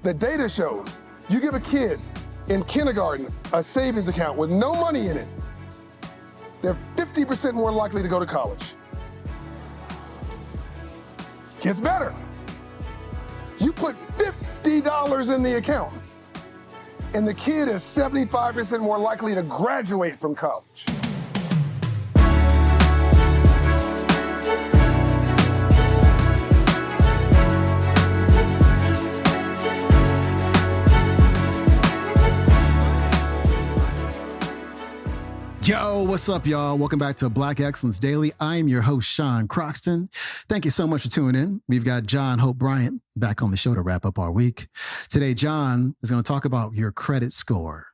The data shows you give a kid in kindergarten a savings account with no money in it, they're 50% more likely to go to college. Gets better. You put $50 in the account, and the kid is 75% more likely to graduate from college. Yo, what's up, y'all? Welcome back to Black Excellence Daily. I'm your host, Sean Croxton. Thank you so much for tuning in. We've got John Hope Bryant back on the show to wrap up our week. Today, John is going to talk about your credit score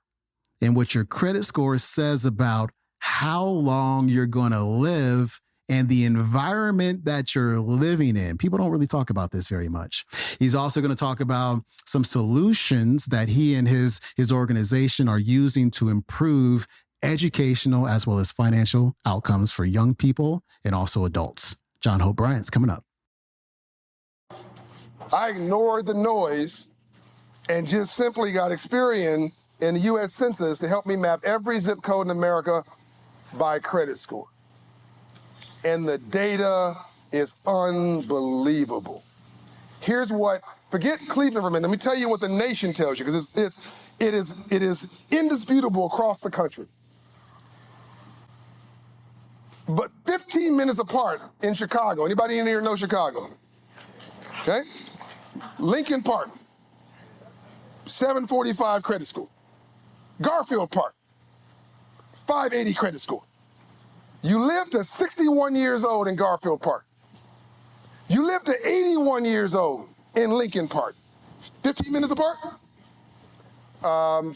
and what your credit score says about how long you're going to live and the environment that you're living in. People don't really talk about this very much. He's also going to talk about some solutions that he and his organization are using to improve educational as well as financial outcomes for young people and also adults. John Hope Bryant's coming up. I ignored the noise and just simply got Experian in the U.S. Census to help me map every zip code in America by credit score. And the data is unbelievable. Here's what, forget Cleveland for a minute. Let me tell you what the nation tells you, because it is indisputable across the country. But 15 minutes apart in Chicago. Anybody in here know Chicago? Okay? Lincoln Park, 745 credit score. Garfield Park, 580 credit score. You live to 61 years old in Garfield Park. You live to 81 years old in Lincoln Park. 15 minutes apart?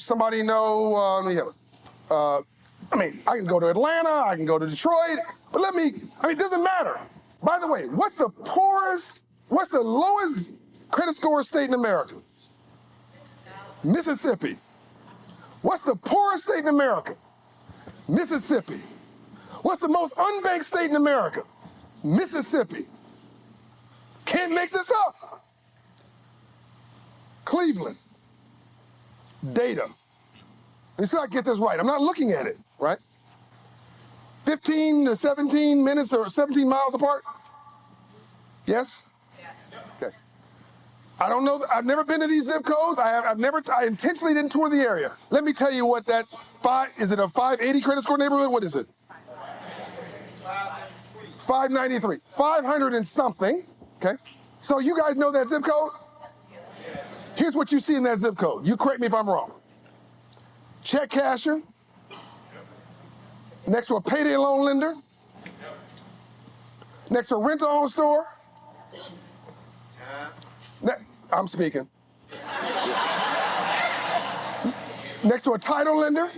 Somebody know, let me have it. I can go to Atlanta, I can go to Detroit, but it doesn't matter. By the way, what's the lowest credit score state in America? Mississippi. What's the poorest state in America? Mississippi. What's the most unbanked state in America? Mississippi. Can't make this up. Cleveland. Data. Let me see if I get this right. I'm not looking at it, right? 15 to 17 minutes or 17 miles apart? Yes? Yes. Okay. I don't know. I've never been to these zip codes. I intentionally didn't tour the area. Let me tell you what that is it a 580 credit score neighborhood? What is it? 593. 500 and something. Okay. So you guys know that zip code? Here's what you see in that zip code. You correct me if I'm wrong. Check casher, next to a payday loan lender, next to a rent-to-own store. I'm speaking. Next to a title lender.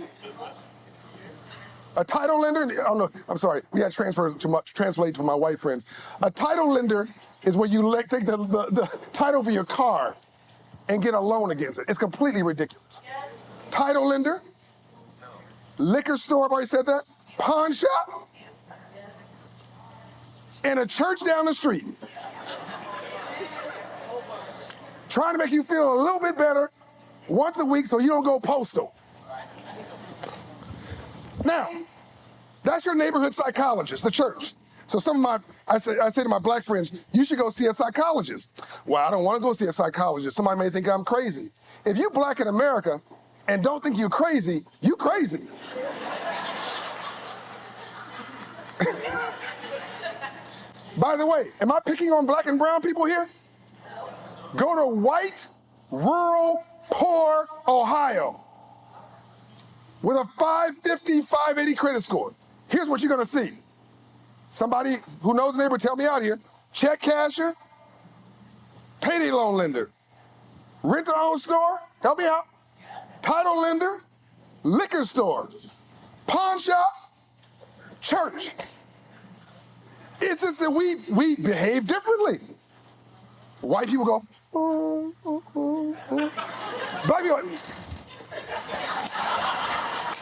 A title lender, oh no, I'm sorry, we had translate for my white friends. A title lender is where you take the title for your car and get a loan against it. It's completely ridiculous. Title lender, liquor store, I've already said that, pawn shop, and a church down the street. Trying to make you feel a little bit better once a week so you don't go postal. Now, that's your neighborhood psychologist, the church. So I say to my black friends, you should go see a psychologist. Well, I don't want to go see a psychologist. Somebody may think I'm crazy. If you're black in America and don't think you're crazy, you crazy. By the way, am I picking on black and brown people here? Go to white, rural, poor Ohio with a 550, 580 credit score. Here's what you're gonna see. Somebody who knows the neighborhood, tell me out here. Check casher, payday loan lender, rent-to-own store, help me out, title lender, liquor store, pawn shop, church. It's just that we behave differently. White people go, black people,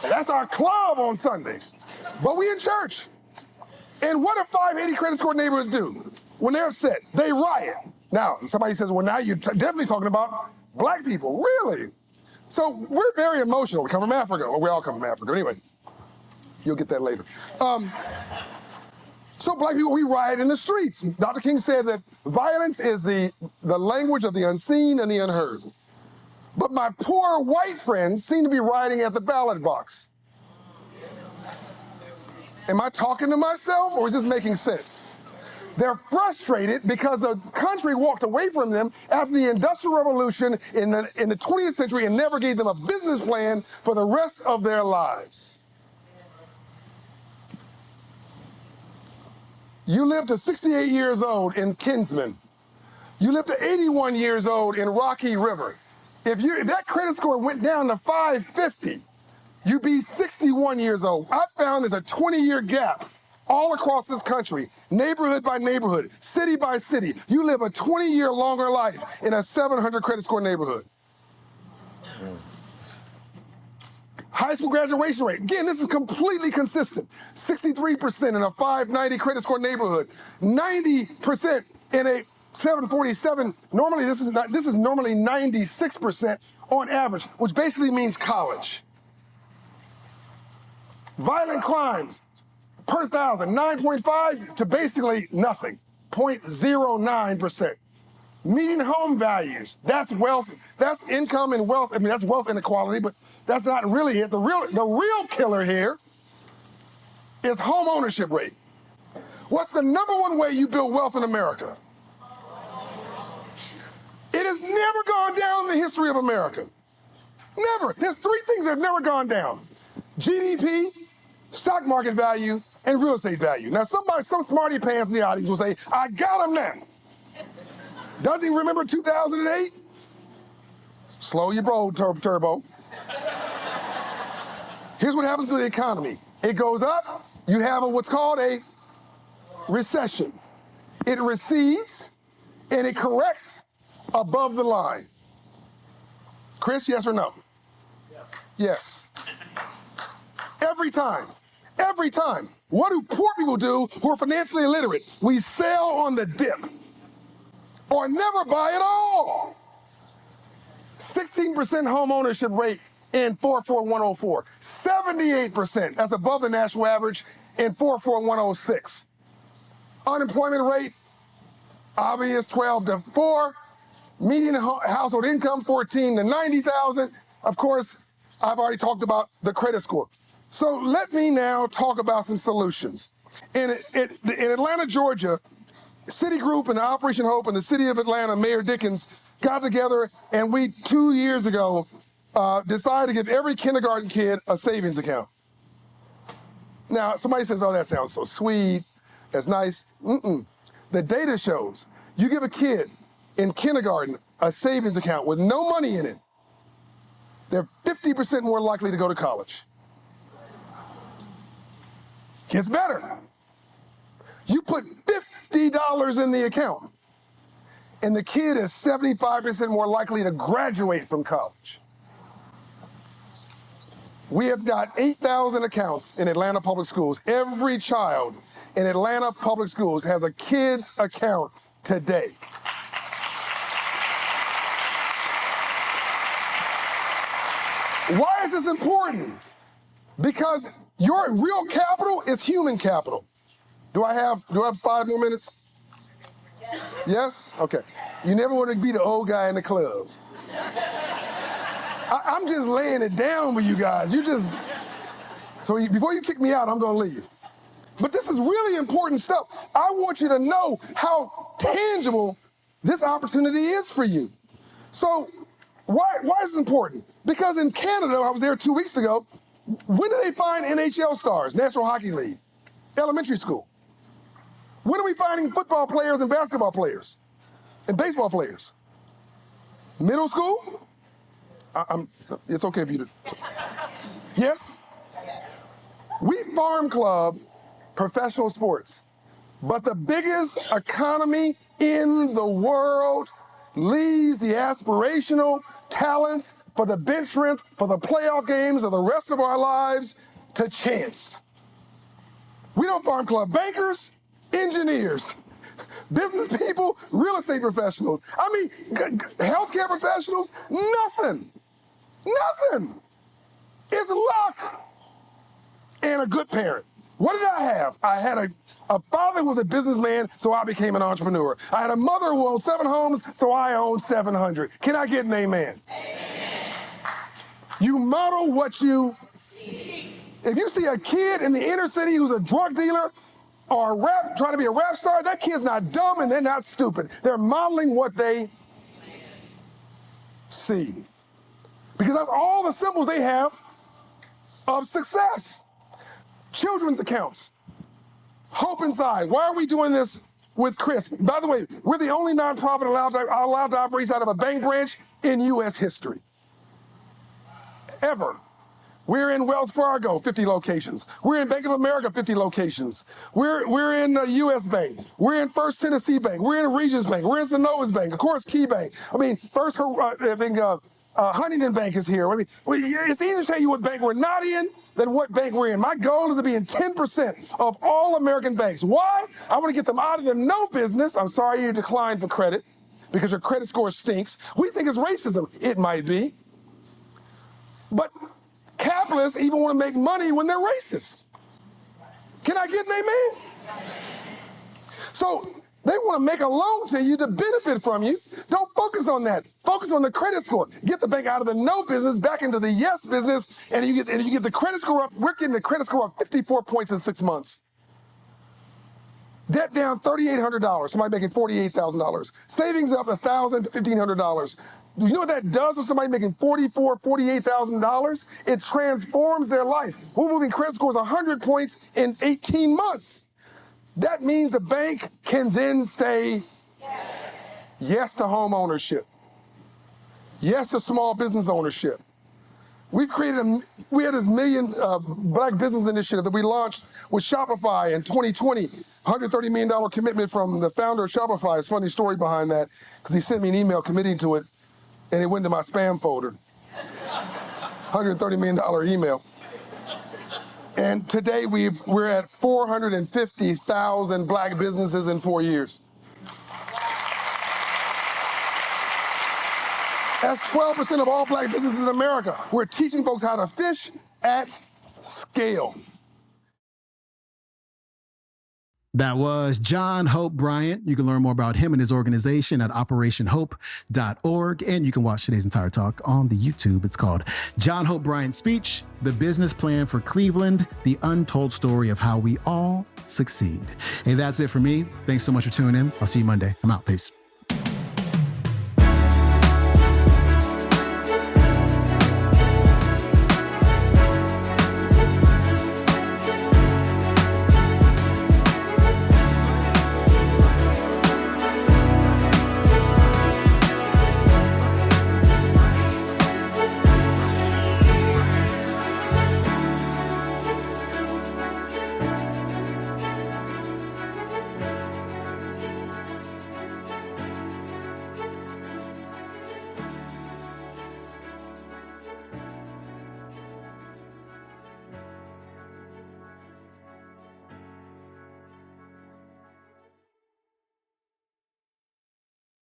that's our club on Sunday. But we in church. And what do 580 credit score neighborhoods do? When they're upset, they riot. Now, somebody says, well, now you're definitely talking about Black people, really? So we're very emotional. We come from Africa, or we all come from Africa. Anyway, you'll get that later. So black people, we riot in the streets. Dr. King said that violence is the language of the unseen and the unheard. But my poor white friends seem to be rioting at the ballot box. Am I talking to myself, or is this making sense? They're frustrated because the country walked away from them after the Industrial Revolution in the 20th century and never gave them a business plan for the rest of their lives. You lived to 68 years old in Kinsman. You lived to 81 years old in Rocky River. If that credit score went down to 550, you'd be 61 years old. I found there's a 20-year gap all across this country, neighborhood by neighborhood, city by city. You live a 20-year longer life in a 700 credit score neighborhood. High school graduation rate. Again, this is completely consistent. 63% in a 590 credit score neighborhood. 90% in a 747. Normally, this is normally 96% on average, which basically means college. Violent crimes per thousand, 9.5 to basically nothing, 0.09%. Median home values, that's wealth, that's income and wealth. I mean, that's wealth inequality, but that's not really it. The real killer here is home ownership rate. What's the number one way you build wealth in America? It has never gone down in the history of America. Never. There's three things that have never gone down: GDP, stock market value, and real estate value. Now, some smarty pants in the audience will say, I got them now. Doesn't he remember 2008? Slow your roll, Turbo. Here's what happens to the economy. It goes up, you have what's called a recession. It recedes, and it corrects above the line. Chris, yes or no? Yes. Every time. Every time. What do poor people do who are financially illiterate? We sell on the dip or never buy at all. 16% home ownership rate in 44104. 78%, that's above the national average, in 44106. Unemployment rate, obvious, 12 to 4. Median household income, 14 to 90,000. Of course, I've already talked about the credit score. So let me now talk about some solutions. In Atlanta, Georgia, Citigroup and Operation Hope and the city of Atlanta, Mayor Dickens, got together, and we, 2 years ago, decided to give every kindergarten kid a savings account. Now, somebody says, oh, that sounds so sweet, that's nice. The data shows you give a kid in kindergarten a savings account with no money in it, they're 50% more likely to go to college. Gets better. You put $50 in the account, and the kid is 75% more likely to graduate from college. We have got 8,000 accounts in Atlanta Public Schools. Every child in Atlanta Public Schools has a kid's account today. Why is this important? Because your real capital is human capital. Do I have 5 more minutes? Yes? Okay. You never want to be the old guy in the club. I'm just laying it down with you guys. So before you kick me out, I'm going to leave. But this is really important stuff. I want you to know how tangible this opportunity is for you. So why is this important? Because in Canada, I was there 2 weeks ago, when do they find NHL stars, National Hockey League? Elementary school. When are we finding football players and basketball players and baseball players? Middle school? It's okay for you to. Yes? We farm club professional sports, but the biggest economy in the world leaves the aspirational talents for the bench strength, for the playoff games of the rest of our lives to chance. We don't farm club bankers, engineers, Business people, real estate professionals. I mean, healthcare professionals, nothing. Nothing. It's luck and a good parent. What did I have? I had a father who was a businessman, so I became an entrepreneur. I had a mother who owned 7 homes, so I owned 700. Can I get an amen? Amen. You model what you see. If you see a kid in the inner city who's a drug dealer or trying to be a rap star, that kid's not dumb and they're not stupid. They're modeling what they see. Because that's all the symbols they have of success. Children's accounts. Hope Inside. Why are we doing this with Chris? By the way, we're the only nonprofit allowed to operate out of a bank branch in U.S. history. Ever. We're in Wells Fargo, 50 locations. We're in Bank of America, 50 locations. We're in U.S. Bank. We're in First Tennessee Bank. We're in Regions Bank. We're in Synovus Bank. Of course, Key Bank. I mean, Huntington Bank is here. I mean, it's easy to tell you what bank we're not in than what bank we're in. My goal is to be in 10% of all American banks. Why? I want to get them out of the no business. I'm sorry you declined for credit because your credit score stinks. We think it's racism. It might be. But capitalists even want to make money when they're racist. Can I get an amen? So they want to make a loan to you to benefit from you. Don't focus on that. Focus on the credit score. Get the bank out of the no business back into the yes business, and you get the credit score up. We're getting the credit score up 54 points in 6 months. Debt down $3,800. Somebody making $48,000. Savings up $1,000 to $1,500. Do you know what that does with somebody making $48,000? It transforms their life. We're moving credit scores 100 points in 18 months. That means the bank can then say yes to home ownership, yes to small business ownership. We had this million black business initiative that we launched with Shopify in 2020. $130 million commitment from the founder of Shopify. It's a funny story behind that because he sent me an email committing to it, and it went to my spam folder. $130 million email. And today we're at 450,000 black businesses in 4 years. That's 12% of all black businesses in America. We're teaching folks how to fish at scale. That was John Hope Bryant. You can learn more about him and his organization at operationhope.org. And you can watch today's entire talk on the YouTube. It's called John Hope Bryant's Speech, The Business Plan for Cleveland, The Untold Story of How We All Succeed. Hey, that's it for me. Thanks so much for tuning in. I'll see you Monday. I'm out. Peace.